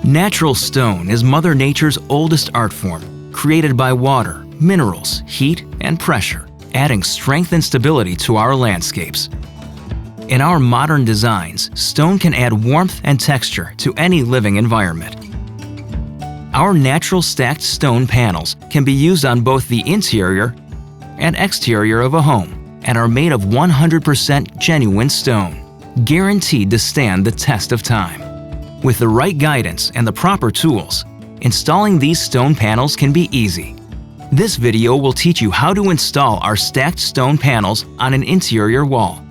Natural stone is Mother Nature's oldest art form, created by water, minerals, heat, and pressure, adding strength and stability to our landscapes. In our modern designs, stone can add warmth and texture to any living environment. Our natural stacked stone panels can be used on both the interior and exterior of a home and are made of 100% genuine stone, guaranteed to stand the test of time. With the right guidance and the proper tools, installing these stone panels can be easy. This video will teach you how to install our stacked stone panels on an interior wall.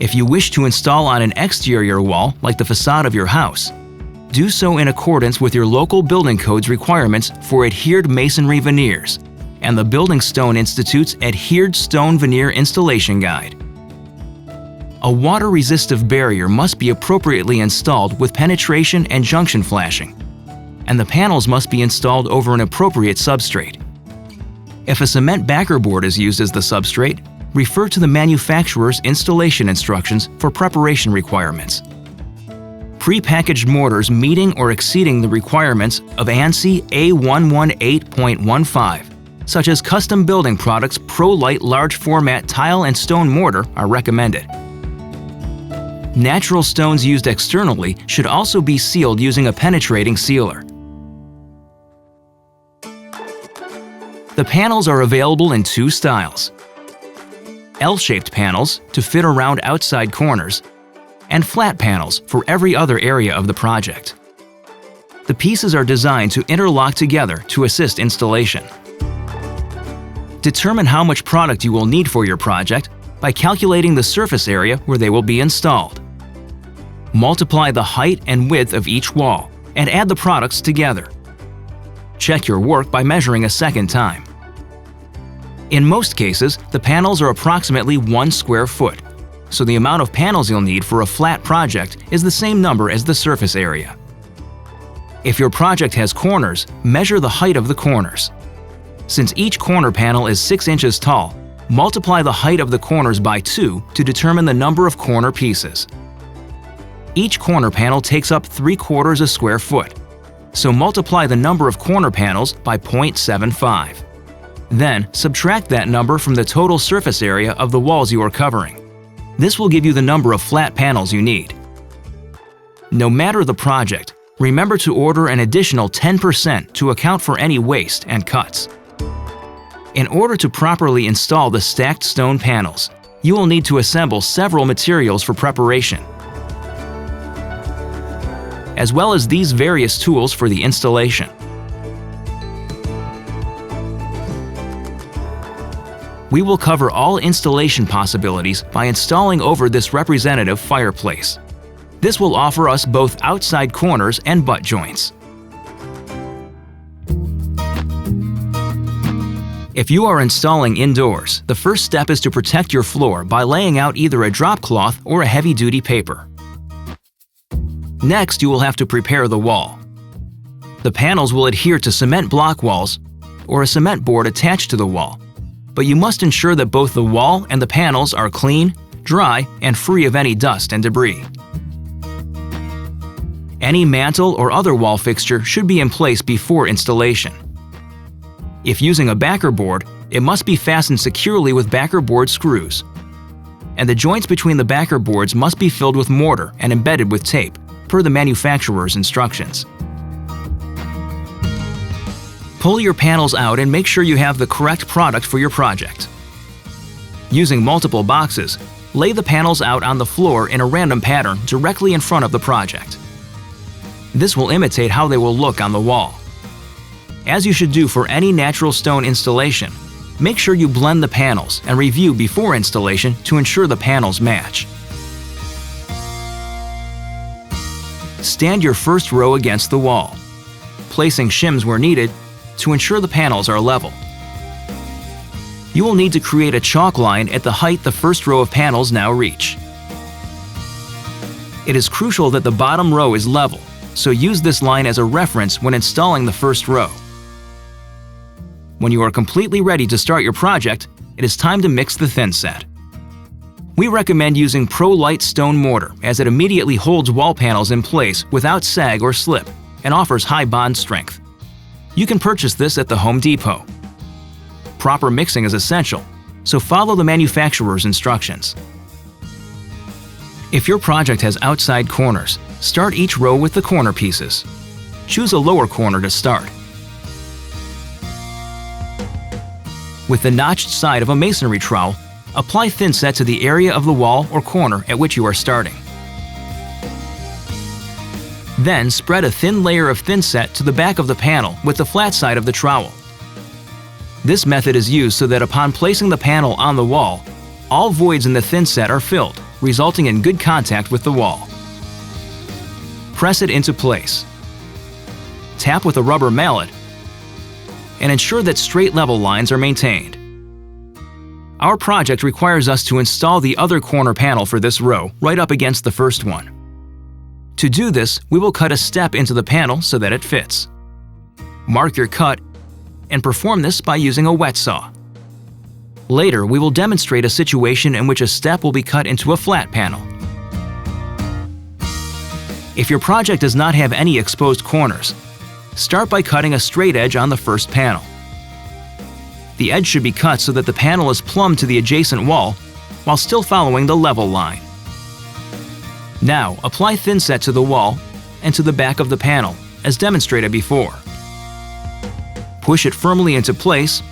If you wish to install on an exterior wall, like the facade of your house, do so in accordance with your local building code's requirements for adhered masonry veneers and the Building Stone Institute's Adhered Stone Veneer Installation Guide. A water-resistive barrier must be appropriately installed with penetration and junction flashing, and the panels must be installed over an appropriate substrate. If a cement backer board is used as the substrate, refer to the manufacturer's installation instructions for preparation requirements. Pre-packaged mortars meeting or exceeding the requirements of ANSI A118.15, such as Custom Building Products Pro-Lite Large Format Tile and Stone Mortar, are recommended. Natural stones used externally should also be sealed using a penetrating sealer. The panels are available in two styles: L-shaped panels to fit around outside corners, and flat panels for every other area of the project. The pieces are designed to interlock together to assist installation. Determine how much product you will need for your project by calculating the surface area where they will be installed. Multiply the height and width of each wall and add the products together. Check your work by measuring a second time. In most cases, the panels are approximately 1 square foot, so the amount of panels you'll need for a flat project is the same number as the surface area. If your project has corners, measure the height of the corners. Since each corner panel is 6 inches tall, multiply the height of the corners by 2 to determine the number of corner pieces. Each corner panel takes up 3/4 a square foot, so multiply the number of corner panels by 0.75. Then subtract that number from the total surface area of the walls you are covering. This will give you the number of flat panels you need. No matter the project, remember to order an additional 10% to account for any waste and cuts. In order to properly install the stacked stone panels, you will need to assemble several materials for preparation, as well as these various tools for the installation. We will cover all installation possibilities by installing over this representative fireplace. This will offer us both outside corners and butt joints. If you are installing indoors, the first step is to protect your floor by laying out either a drop cloth or a heavy-duty paper. Next, you will have to prepare the wall. The panels will adhere to cement block walls or a cement board attached to the wall, but you must ensure that both the wall and the panels are clean, dry, and free of any dust and debris. Any mantle or other wall fixture should be in place before installation. If using a backer board, it must be fastened securely with backer board screws. And the joints between the backer boards must be filled with mortar and embedded with tape, per the manufacturer's instructions. Pull your panels out and make sure you have the correct product for your project. Using multiple boxes, lay the panels out on the floor in a random pattern directly in front of the project. This will imitate how they will look on the wall. As you should do for any natural stone installation, make sure you blend the panels and review before installation to ensure the panels match. Stand your first row against the wall, placing shims where needed to ensure the panels are level. You will need to create a chalk line at the height the first row of panels now reach. It is crucial that the bottom row is level, so use this line as a reference when installing the first row. When you are completely ready to start your project, it is time to mix the thin set. We recommend using Pro-Lite Stone Mortar as it immediately holds wall panels in place without sag or slip, and offers high bond strength. You can purchase this at the Home Depot. Proper mixing is essential, so follow the manufacturer's instructions. If your project has outside corners, start each row with the corner pieces. Choose a lower corner to start. With the notched side of a masonry trowel, apply thinset to the area of the wall or corner at which you are starting. Then spread a thin layer of thinset to the back of the panel with the flat side of the trowel. This method is used so that upon placing the panel on the wall, all voids in the thinset are filled, resulting in good contact with the wall. Press it into place. Tap with a rubber mallet and ensure that straight level lines are maintained. Our project requires us to install the other corner panel for this row right up against the first one. To do this, we will cut a step into the panel so that it fits. Mark your cut and perform this by using a wet saw. Later, we will demonstrate a situation in which a step will be cut into a flat panel. If your project does not have any exposed corners, start by cutting a straight edge on the first panel. The edge should be cut so that the panel is plumb to the adjacent wall while still following the level line. Now, apply thinset to the wall and to the back of the panel, as demonstrated before. Push it firmly into place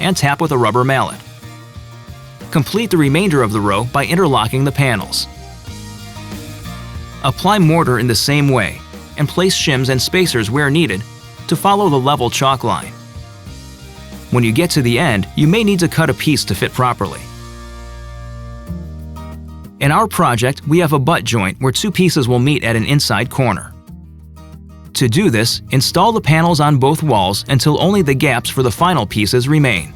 and tap with a rubber mallet. Complete the remainder of the row by interlocking the panels. Apply mortar in the same way and place shims and spacers where needed to follow the level chalk line. When you get to the end, you may need to cut a piece to fit properly. In our project, we have a butt joint where two pieces will meet at an inside corner. To do this, install the panels on both walls until only the gaps for the final pieces remain.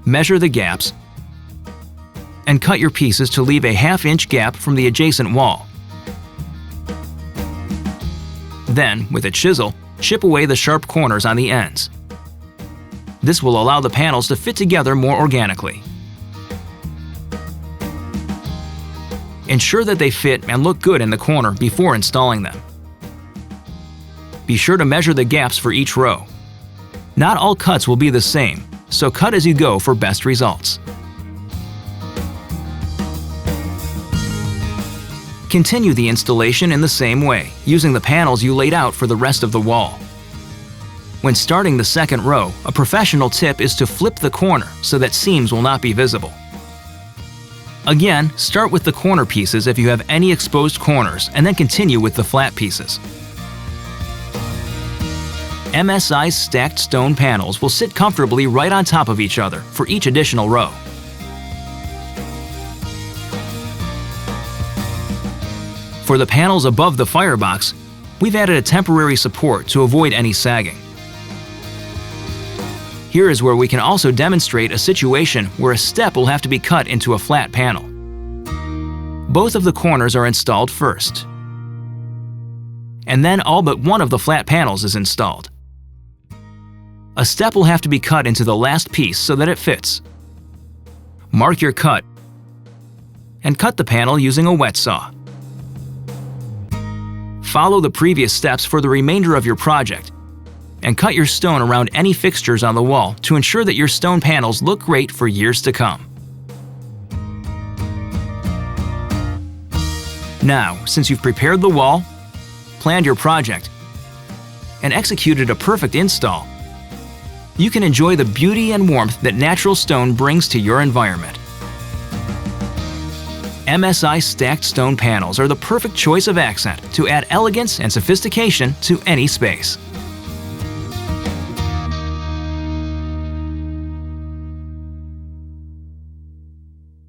Measure the gaps and cut your pieces to leave a 1/2 inch gap from the adjacent wall. Then, with a chisel, chip away the sharp corners on the ends. This will allow the panels to fit together more organically. Ensure that they fit and look good in the corner before installing them. Be sure to measure the gaps for each row. Not all cuts will be the same, so cut as you go for best results. Continue the installation in the same way, using the panels you laid out for the rest of the wall. When starting the second row, a professional tip is to flip the corner so that seams will not be visible. Again, start with the corner pieces if you have any exposed corners, and then continue with the flat pieces. MSI's stacked stone panels will sit comfortably right on top of each other for each additional row. For the panels above the firebox, we've added a temporary support to avoid any sagging. Here is where we can also demonstrate a situation where a step will have to be cut into a flat panel. Both of the corners are installed first, and then all but one of the flat panels is installed. A step will have to be cut into the last piece so that it fits. Mark your cut and cut the panel using a wet saw. Follow the previous steps for the remainder of your project and cut your stone around any fixtures on the wall to ensure that your stone panels look great for years to come. Now, since you've prepared the wall, planned your project, and executed a perfect install, you can enjoy the beauty and warmth that natural stone brings to your environment. MSI stacked stone panels are the perfect choice of accent to add elegance and sophistication to any space.